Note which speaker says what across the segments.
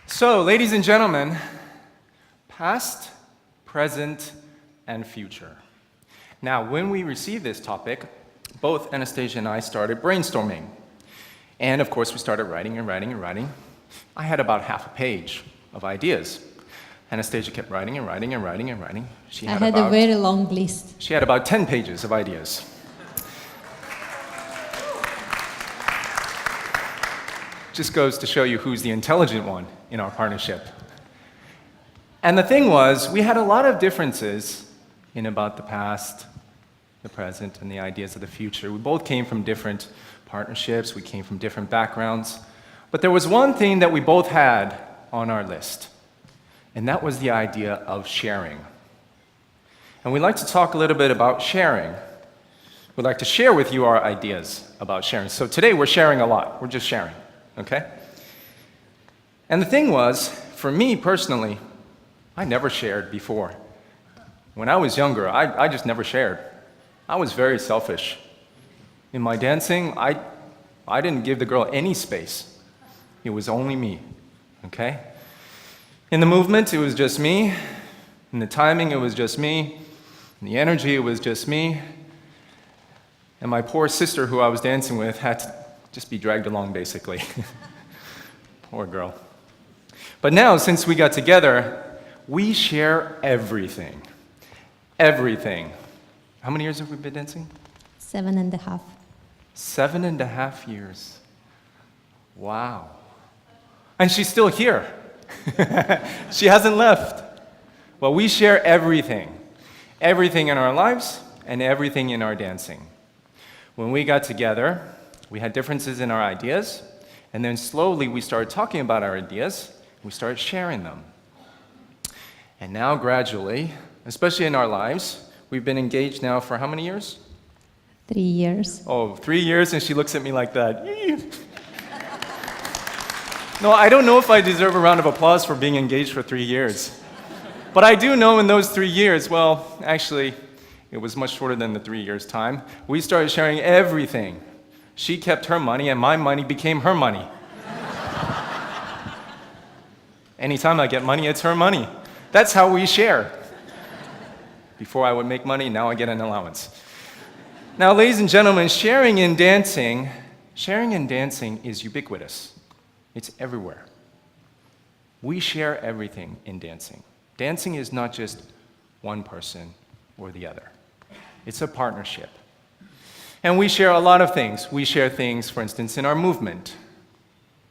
Speaker 1: So, ladies and gentlemen, past, present, and future. Now, when we received this topic, both Anastasia and I started brainstorming. And of course, we started writing and writing and writing. I had about half a page of ideas. Anastasia kept writing and writing and writing and writing.
Speaker 2: I had a very long list.
Speaker 1: She had about 10 pages of ideas. Just goes to show you who's the intelligent one in our partnership. And the thing was, we had a lot of differences in about the past, the present, and the ideas of the future. We both came from different partnerships, we came from different backgrounds, but there was one thing that we both had on our list, and that was the idea of sharing. And we'd like to talk a little bit about sharing. We'd like to share with you our ideas about sharing. So today we're sharing a lot, we're just sharing. Okay? And the thing was, for me personally, I never shared before. When I was younger, I just never shared. I was very selfish. In my dancing, I didn't give the girl any space. It was only me. Okay? In the movement, it was just me. In the timing, it was just me. In the energy, it was just me. And my poor sister, who I was dancing with, had to just be dragged along, basically. Poor girl. But now, since we got together, we share everything. Everything. How many years have we been dancing?
Speaker 2: 7.5.
Speaker 1: 7.5 years. Wow. And she's still here. She hasn't left. Well, we share everything. Everything in our lives and everything in our dancing. When we got together, we had differences in our ideas, and then slowly we started talking about our ideas, we started sharing them. And now gradually, especially in our lives, we've been engaged now for how many years?
Speaker 2: 3 years.
Speaker 1: Oh, 3 years, and she looks at me like that. No, I don't know if I deserve a round of applause for being engaged for 3 years. But I do know in those 3 years, well, actually, it was much shorter than the 3 years' time, we started sharing everything. She kept her money, and my money became her money. Anytime I get money, it's her money. That's how we share. Before I would make money, now I get an allowance. Now, ladies and gentlemen, sharing in dancing is ubiquitous. It's everywhere. We share everything in dancing. Dancing is not just one person or the other. It's a partnership. And we share a lot of things. We share things, for instance, in our movement.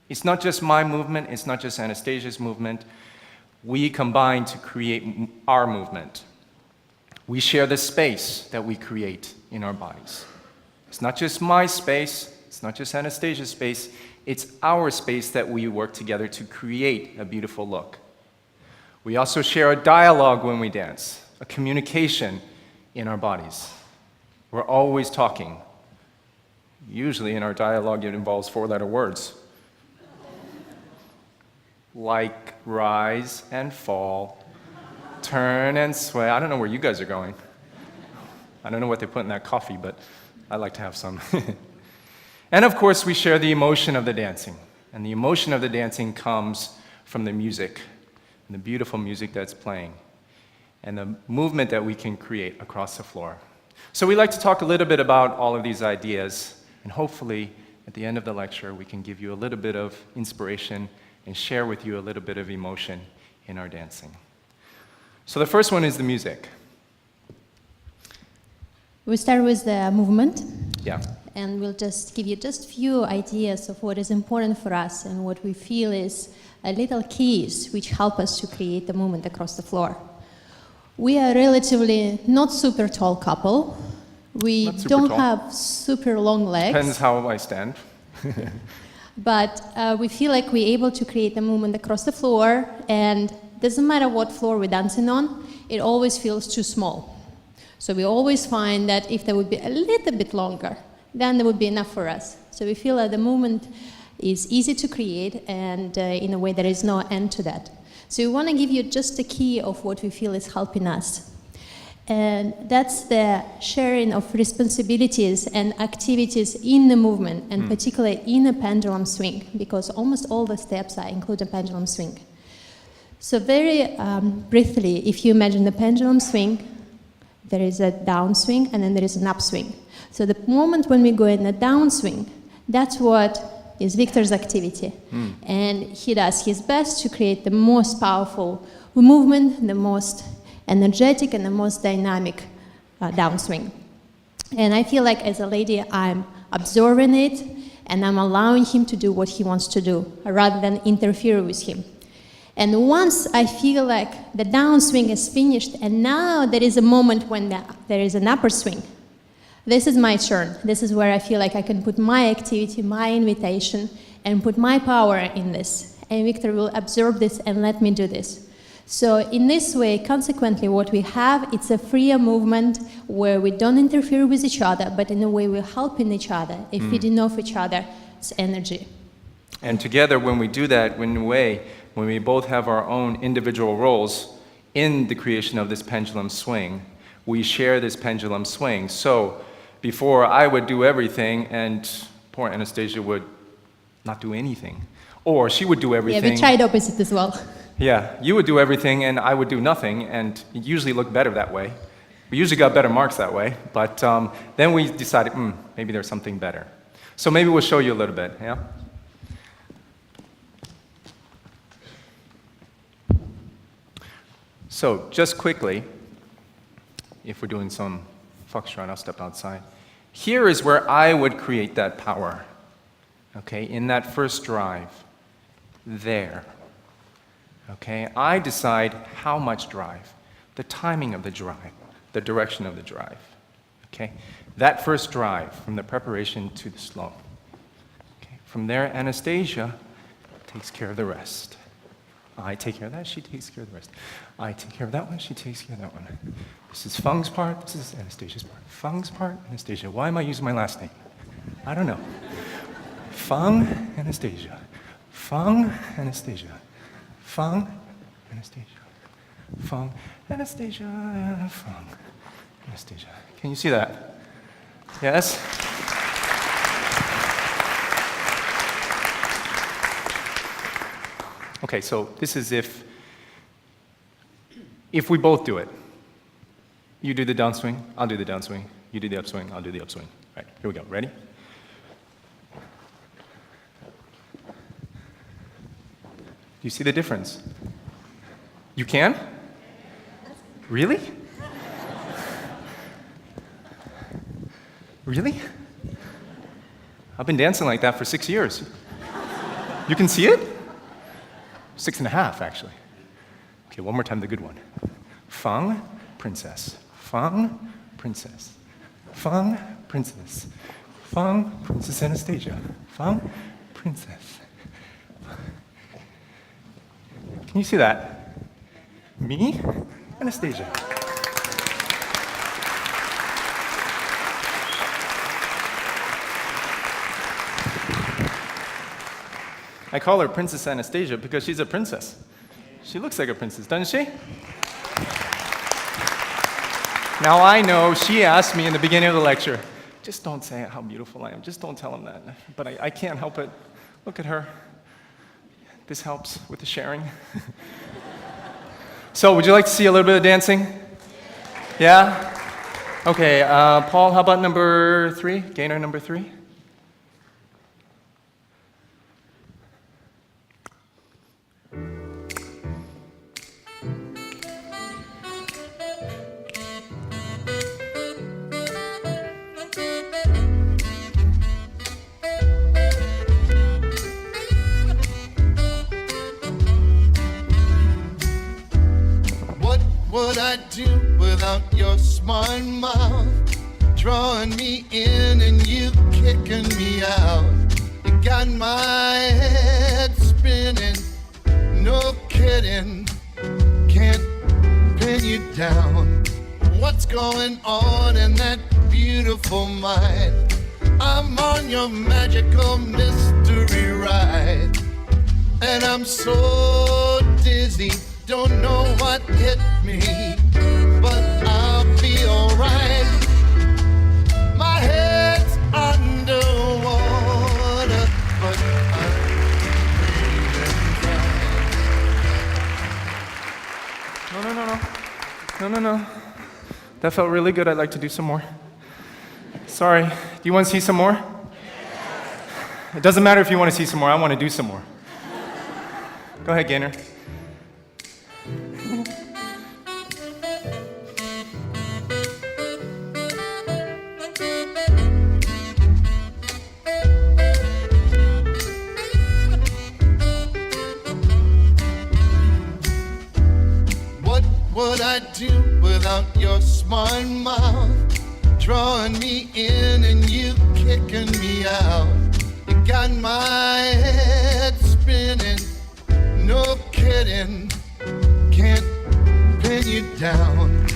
Speaker 1: It's not just my movement, it's not just Anastasia's movement. We combine to create our movement. We share the space that we create in our bodies. It's not just my space, it's not just Anastasia's space, it's our space that we work together to create a beautiful look. We also share a dialogue when we dance, a communication in our bodies. We're always talking. Usually in our dialogue, it involves 4-letter words. Like rise and fall, turn and sway. I don't know where you guys are going. I don't know what they put in that coffee, but I like to have some. And of course, we share the emotion of the dancing. And the emotion of the dancing comes from the music, and the beautiful music that's playing, and the movement that we can create across the floor. So we like to talk a little bit about all of these ideas, and hopefully, at the end of the lecture, we can give you a little bit of inspiration and share with you a little bit of emotion in our dancing. So the first one is the music.
Speaker 2: We start with the movement.
Speaker 1: Yeah.
Speaker 2: And we'll just give you just few ideas of what is important for us and what we feel is a little keys which help us to create the movement across the floor. We are relatively not super tall couple. We don't have super long legs.
Speaker 1: Depends how I stand.
Speaker 2: But we feel like we're able to create the movement across the floor, and doesn't matter what floor we're dancing on, it always feels too small. So we always find that if there would be a little bit longer, then there would be enough for us. So we feel that the movement is easy to create, and in a way there is no end to that. So we want to give you just a key of what we feel is helping us. And that's the sharing of responsibilities and activities in the movement, and particularly in a pendulum swing, because almost all the steps include a pendulum swing. So very briefly, if you imagine the pendulum swing, there is a downswing and then there is an upswing. So the moment when we go in a downswing, that's what is Victor's activity. And he does his best to create the most powerful movement, the most energetic and the most dynamic downswing. And I feel like as a lady, I'm observing it and I'm allowing him to do what he wants to do rather than interfere with him. And once I feel like the downswing is finished and now there is a moment when there is an upper swing, this is my turn. This is where I feel like I can put my activity, my invitation, and put my power in this. And Victor will observe this and let me do this. So in this way, consequently, what we have, it's a freer movement where we don't interfere with each other, but in a way we're helping each other, feeding off each other's energy.
Speaker 1: And together, when we do that, in a way, when we both have our own individual roles in the creation of this pendulum swing, we share this pendulum swing. So before, I would do everything, and poor Anastasia would not do anything. Or she would do everything.
Speaker 2: Yeah, we tried opposite as well.
Speaker 1: Yeah, you would do everything and I would do nothing, and it usually looked better that way. We usually got better marks that way, but then we decided, maybe there's something better. So maybe we'll show you a little bit, yeah? So just quickly, if we're doing some foxtrot, I'll step outside. Here is where I would create that power, okay, in that first drive, there. Okay, I decide how much drive, the timing of the drive, the direction of the drive. Okay, that first drive from the preparation to the slow. Okay, from there, Anastasia takes care of the rest. I take care of that, she takes care of the rest. I take care of that one, she takes care of that one. This is Fung's part, this is Anastasia's part. Fung's part, Anastasia. Why am I using my last name? I don't know. Fung, Anastasia. Fung, Anastasia. Fung, Anastasia. Fung, Anastasia, Fung, Anastasia. Can you see that? Yes? Okay, so this is if we both do it. You do the downswing, I'll do the downswing. You do the upswing, I'll do the upswing. All right, here we go. Ready? Do you see the difference? You can? Really? Really? I've been dancing like that for 6 years. You can see it? 6.5, actually. Okay, one more time, the good one. Fung, princess. Fung, princess. Fung, princess. Fung, Princess Anastasia. Fung, princess. Can you see that? Me, Anastasia. I call her Princess Anastasia because she's a princess. She looks like a princess, doesn't she? Now I know she asked me in the beginning of the lecture, just don't say how beautiful I am, just don't tell him that. But I can't help it. Look at her. This helps with the sharing. So, would you like to see a little bit of dancing? Yeah? Okay, Paul, how about number 3? Gainer number 3?
Speaker 3: What would I do without your smart mouth? Drawing me in and you kicking me out. You got my head spinning, no kidding. Can't pin you down. What's going on in that beautiful mind? I'm on your magical mystery ride, and I'm so dizzy. Don't know what hit me, but I'll be alright. My head's underwater, but I'm breathing fine.
Speaker 1: No. That felt really good. I'd like to do some more. Sorry. Do you want to see some more? It doesn't matter if you want to see some more. I want to do some more. Go ahead, Gaynor.
Speaker 3: What would I do without your smart mouth? Drawing me in and you kicking me out. You got my head spinning, no kidding. Can't pin you down.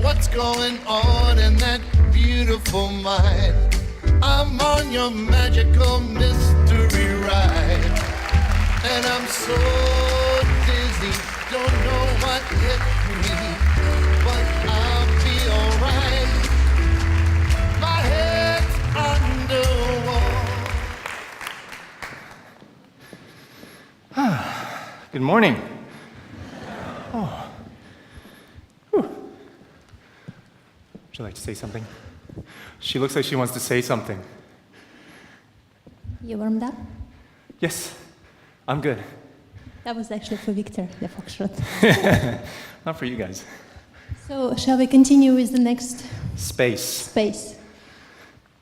Speaker 3: What's going on in that beautiful mind? I'm on your magical mystery ride. And I'm so dizzy, don't know what hit me, but I'll be alright. My head's underwater.
Speaker 1: Good morning. Oh. Whew. Would you like to say something? She looks like she wants to say something.
Speaker 2: You warmed up?
Speaker 1: Yes, I'm good.
Speaker 2: That was actually for Victor, the foxtrot.
Speaker 1: Not for you guys.
Speaker 2: So, shall we continue with the next
Speaker 1: Space.
Speaker 2: space?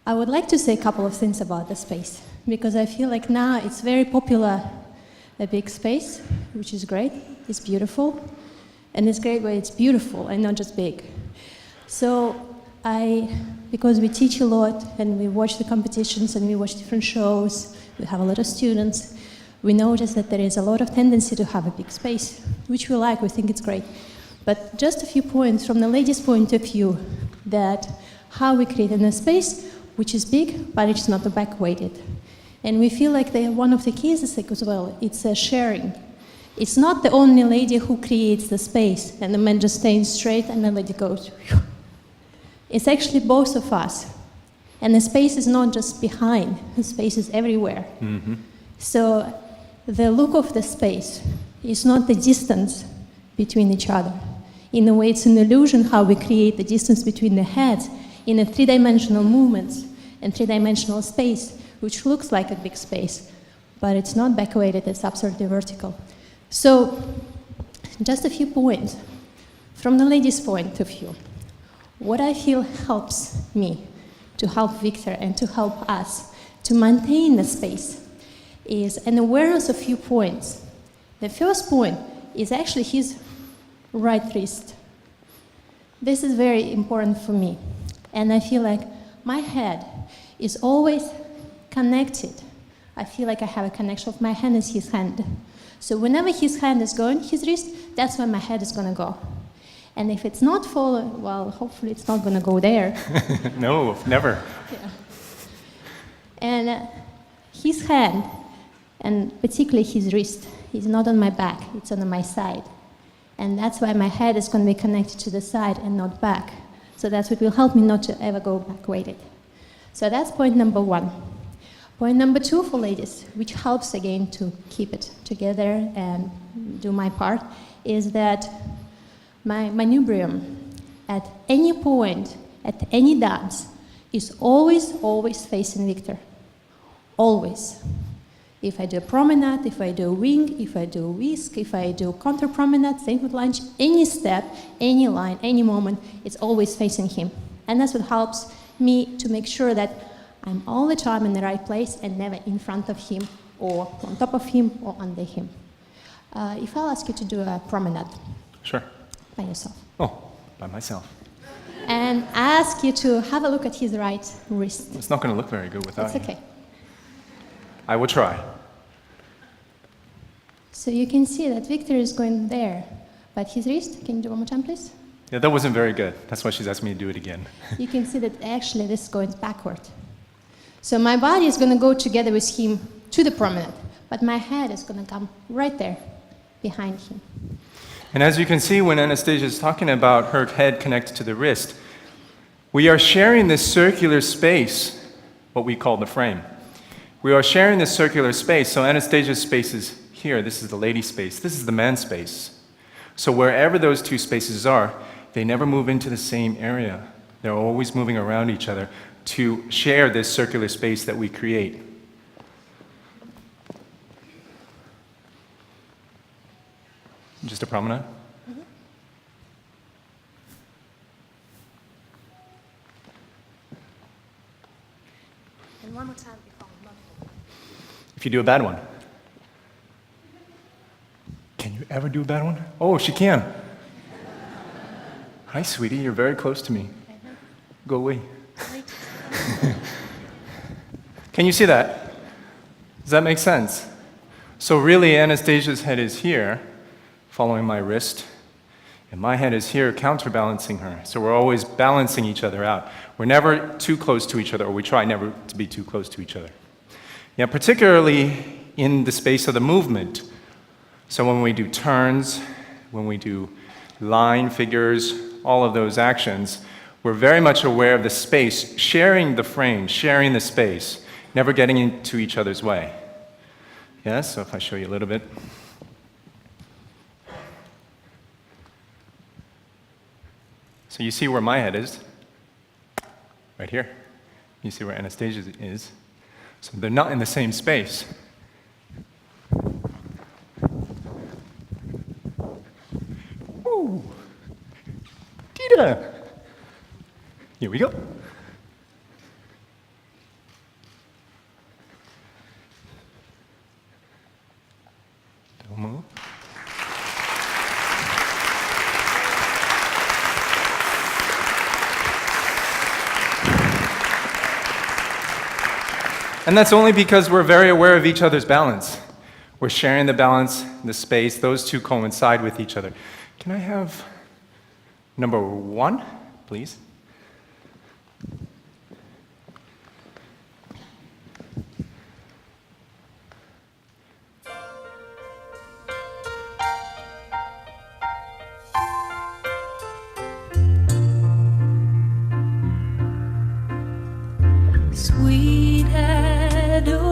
Speaker 2: I would like to say a couple of things about the space, because I feel like now it's very popular, a big space, which is great, it's beautiful, and it's great where it's beautiful and not just big. So because we teach a lot and we watch the competitions and we watch different shows, we have a lot of students, we notice that there is a lot of tendency to have a big space, which we like, we think it's great. But just a few points from the ladies' point of view, that how we create a space which is big, but it's not back-weighted. And we feel like one of the cases as well, it's a sharing. It's not the only lady who creates the space and the man just stays straight and the lady goes. It's actually both of us. And the space is not just behind, the space is everywhere.
Speaker 1: Mm-hmm.
Speaker 2: So the look of the space is not the distance between each other. In a way, it's an illusion how we create the distance between the heads in a three-dimensional movements and three-dimensional space, which looks like a big space, but it's not back-weighted, it's absolutely vertical. So, just a few points. From the ladies' point of view, what I feel helps me to help Victor and to help us to maintain the space is an awareness of few points. The first point is actually his right wrist. This is very important for me. And I feel like my head is always connected. I feel like I have a connection of my hand is his hand. So whenever his hand is going, his wrist, that's where my head is going to go. And if it's not following, well, hopefully it's not going to go there.
Speaker 1: No, never.
Speaker 2: Yeah. And his hand, and particularly his wrist, is not on my back, it's on my side. And that's why my head is going to be connected to the side and not back. So that's what will help me not to ever go back-weighted. So that's point number one. Point number two for ladies, which helps again to keep it together and do my part, is that my manubrium at any point, at any dance, is always, always facing Victor. Always. If I do a promenade, if I do a wing, if I do a whisk, if I do a counter promenade, same with lunge, any step, any line, any moment, it's always facing him. And that's what helps me to make sure that I'm all the time in the right place and never in front of him or on top of him or under him. If I'll ask you to do a promenade.
Speaker 1: Sure.
Speaker 2: By yourself.
Speaker 1: Oh, by myself.
Speaker 2: And ask you to have a look at his right wrist.
Speaker 1: It's not going to look very good without
Speaker 2: It's okay.
Speaker 1: you. I will try.
Speaker 2: So you can see that Victor is going there, but his wrist, can you do one more time, please?
Speaker 1: Yeah, that wasn't very good. That's why she's asked me to do it again.
Speaker 2: You can see that actually this is going backward. So my body is going to go together with him to the promenade, but my head is going to come right there, behind him.
Speaker 1: And as you can see, when Anastasia is talking about her head connected to the wrist, We are sharing this circular space, what we call the frame. We are sharing this circular space. So Anastasia's space is here. This is the lady space. This is the man space. So wherever those two spaces are, they never move into the same area. They're always moving around each other to share this circular space that we create. Just a promenade?
Speaker 2: And one more time before.
Speaker 1: If you do a bad one. Can you ever do a bad one? Oh, she can. Hi, sweetie, you're very close to me. Go away. Can you see that? Does that make sense? So really, Anastasia's head is here, following my wrist, and my head is here, counterbalancing her. So we're always balancing each other out. We're never too close to each other, or we try never to be too close to each other. Yeah, particularly in the space of the movement. So when we do turns, when we do line figures, all of those actions, we're very much aware of the space, sharing the frame, sharing the space, never getting into each other's way. Yes, so if I show you a little bit. So you see where my head is, right here. You see where Anastasia's is. So they're not in the same space. Ooh. Tita. Here we go. Don't move. And that's only because we're very aware of each other's balance. We're sharing the balance, the space, those two coincide with each other. Can I have number 1, please?
Speaker 4: Sweet adoration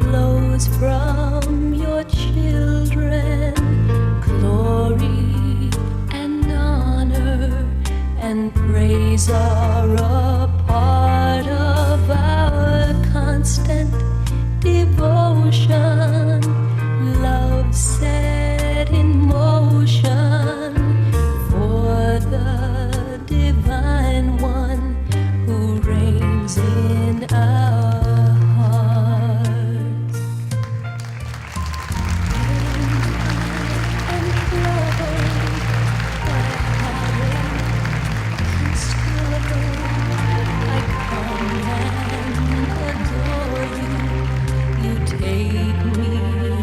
Speaker 4: flows from your children. Glory and honor and praise are a part of our constant devotion. Love set in motion for the divine one who reigns in our hearts. And troubled by heartache and struggle, I come and adore you. You take me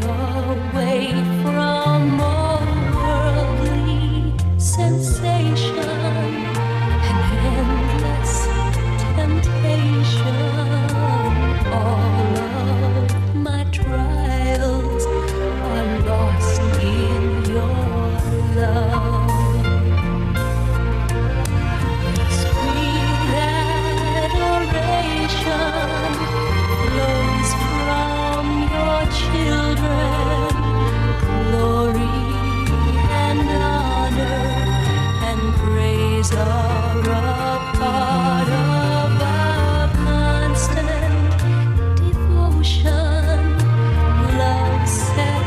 Speaker 4: away from all worldly sensation and endless temptation. All of my trials are lost in your love. Sweet adoration flows from your children. Glory and honor and praise are a part of our constant devotion. Love set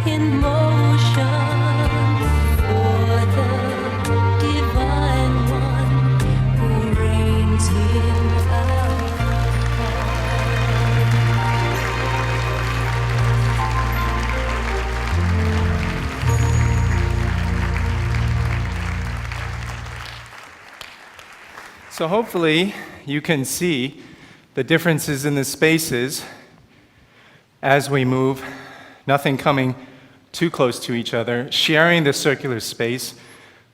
Speaker 4: in motion for the divine one who reigns in our
Speaker 1: So hopefully you can see the differences in the spaces as we move, nothing coming too close to each other, sharing the circular space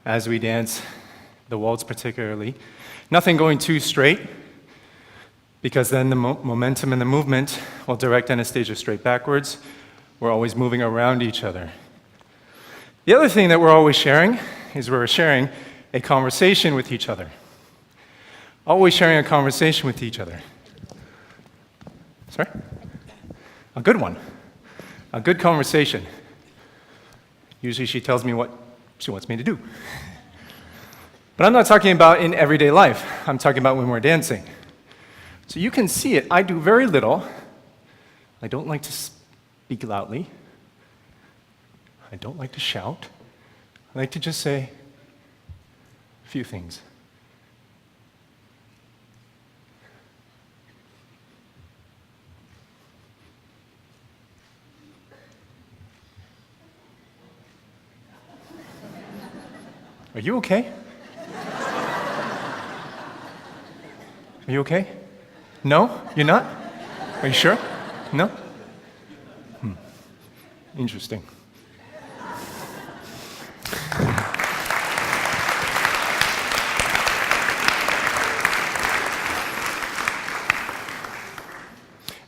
Speaker 1: as we dance, the waltz particularly. Nothing going too straight, because then the momentum and the movement will direct Anastasia straight backwards. We're always moving around each other. The other thing that we're always sharing is we're sharing a conversation with each other. Always sharing a conversation with each other. Sorry? A good one. A good conversation. Usually she tells me what she wants me to do. But I'm not talking about in everyday life. I'm talking about when we're dancing. So you can see it. I do very little. I don't like to speak loudly. I don't like to shout. I like to just say a few things. Are you okay? Are you okay? No? You're not? Are you sure? No? Interesting.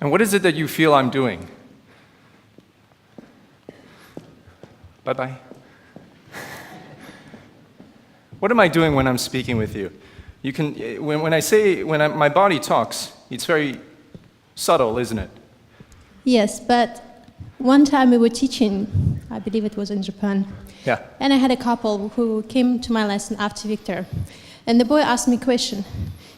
Speaker 1: And what is it that you feel I'm doing? Bye-bye. What am I doing when I'm speaking with you? You can, my body talks, it's very subtle, isn't it?
Speaker 2: Yes, but one time we were teaching, I believe it was in Japan,
Speaker 1: Yeah.
Speaker 2: and I had a couple who came to my lesson after Victor. And the boy asked me a question.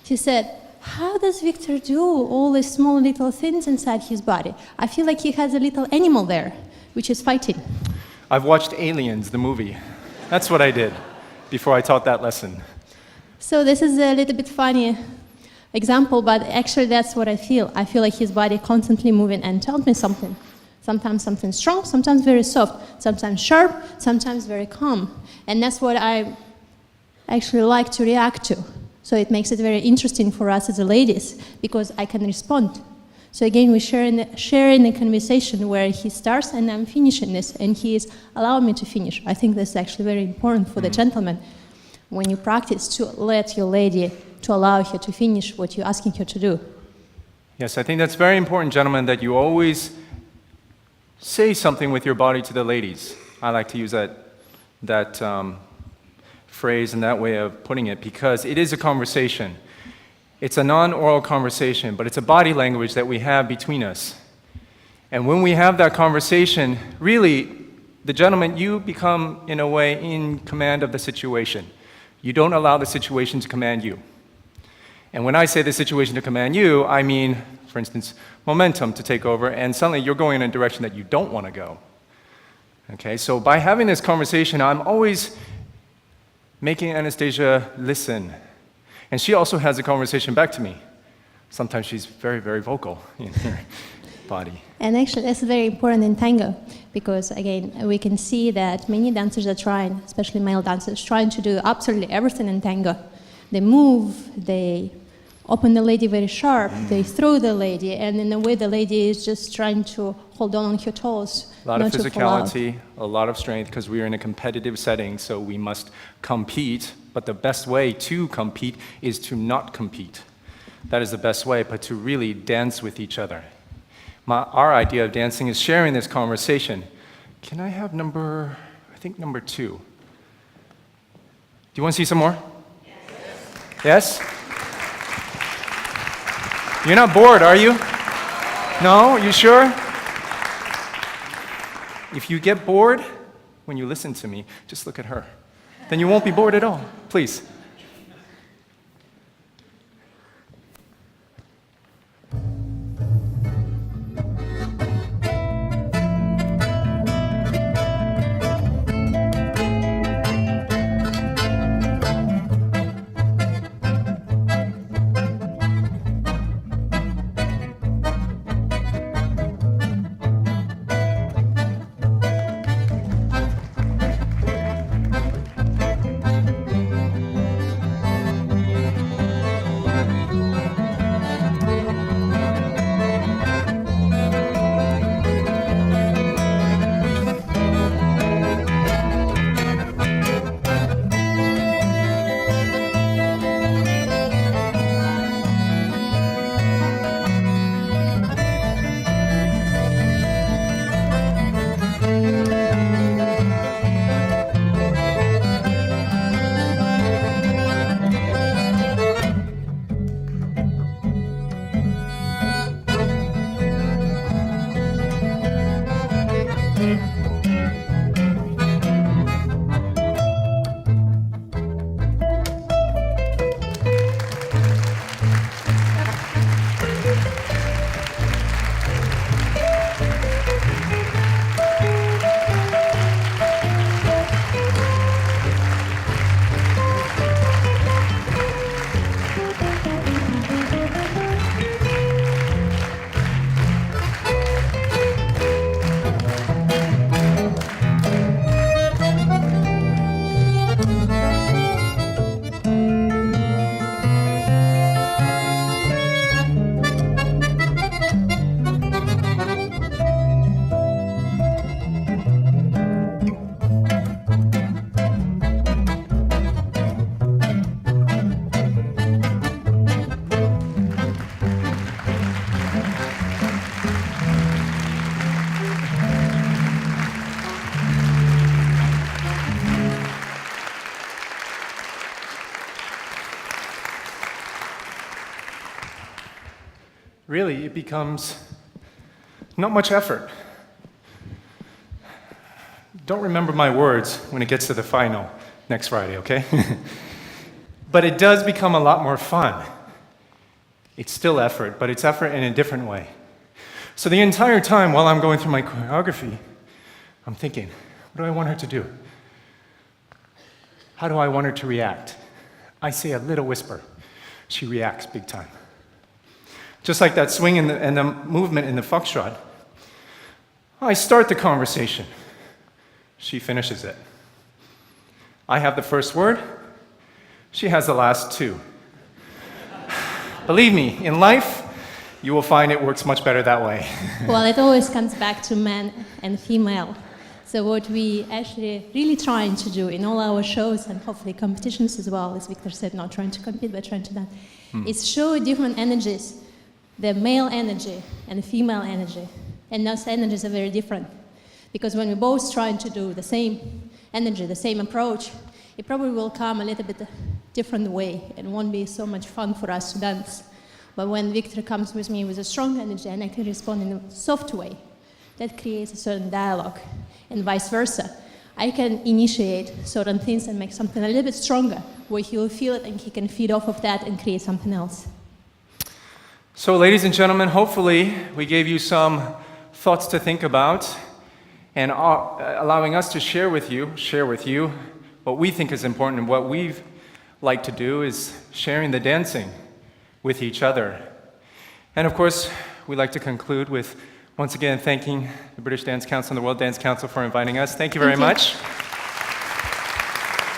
Speaker 2: He said, how does Victor do all these small little things inside his body? I feel like he has a little animal there, which is fighting.
Speaker 1: I've watched Aliens, the movie. That's what I did before I taught that lesson.
Speaker 2: So this is a little bit funny example, but actually that's what I feel. I feel like his body constantly moving and tells me something. Sometimes something strong, sometimes very soft, sometimes sharp, sometimes very calm. And that's what I actually like to react to. So it makes it very interesting for us as ladies, because I can respond. So again, we're sharing a conversation where he starts and I'm finishing this, and he is allowing me to finish. I think this is actually very important for the gentleman when you practice to let your lady, to allow her to finish what you're asking her to do.
Speaker 1: Yes, I think that's very important, gentlemen, that you always say something with your body to the ladies. I like to use that phrase and that way of putting it, because it is a conversation. It's a non-oral conversation, but it's a body language that we have between us. And when we have that conversation, really, the gentleman, you become, in a way, in command of the situation. You don't allow the situation to command you. And when I say the situation to command you, I mean, for instance, momentum to take over, and suddenly you're going in a direction that you don't want to go. Okay, so by having this conversation, I'm always making Anastasia listen. And she also has a conversation back to me. Sometimes she's very, very vocal in her body.
Speaker 2: And actually, that's very important in tango, because again, we can see that many dancers are trying, especially male dancers, trying to do absolutely everything in tango. They move, they open the lady very sharp, they throw the lady, and in a way the lady is just trying to hold on her toes.
Speaker 1: A lot of
Speaker 2: not to fall out.
Speaker 1: physicality, a lot of strength, because we are in a competitive setting, so we must compete. But the best way to compete is to not compete. That is the best way, but to really dance with each other. Our idea of dancing is sharing this conversation. Can I have number 2. Do you want to see some more? Yes? You're not bored, are you? No? You sure? If you get bored when you listen to me, just look at her. Then you won't be bored at all. Please. really it becomes not much effort. Don't remember my words when it gets to the final next Friday, okay? But it does become a lot more fun. It's still effort, but it's effort in a different way. So the entire time while I'm going through my choreography, I'm thinking, what do I want her to do? How do I want her to react? I say a little whisper. She reacts big time. Just like that swing and the movement in the foxtrot. I start the conversation. She finishes it. I have the first word. She has the last two. Believe me, in life, you will find it works much better that way.
Speaker 2: Well, it always comes back to man and female. So what we actually really trying to do in all our shows and hopefully competitions as well, as Victor said, not trying to compete, but trying to that, is show different energies, the male energy and the female energy. And those energies are very different. Because when we're both trying to do the same energy, the same approach, it probably will come a little bit different way and won't be so much fun for us to dance. But when Victor comes with me with a strong energy and I can respond in a soft way, that creates a certain dialogue, and vice versa. I can initiate certain things and make something a little bit stronger, where he will feel it and he can feed off of that and create something else.
Speaker 1: So, ladies and gentlemen, hopefully we gave you some thoughts to think about and allowing us to share with you what we think is important, and what we've like to do is sharing the dancing with each other. And of course, we'd like to conclude with once again thanking the British Dance Council and the World Dance Council for inviting us. Thank you very much.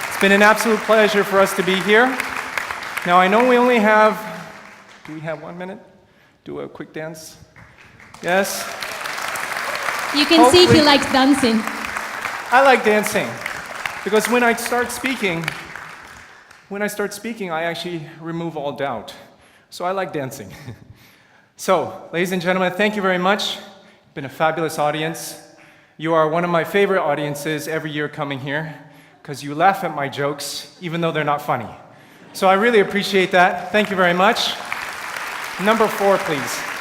Speaker 1: It's been an absolute pleasure for us to be here. Now, I know we only have, do we have 1 minute? Do a quick dance? Yes?
Speaker 2: You can see he likes dancing.
Speaker 1: I like dancing because when I start speaking, I actually remove all doubt. So I like dancing. So, ladies and gentlemen, thank you very much. It's been a fabulous audience. You are one of my favorite audiences every year coming here because you laugh at my jokes even though they're not funny. So I really appreciate that. Thank you very much. Number 4, please.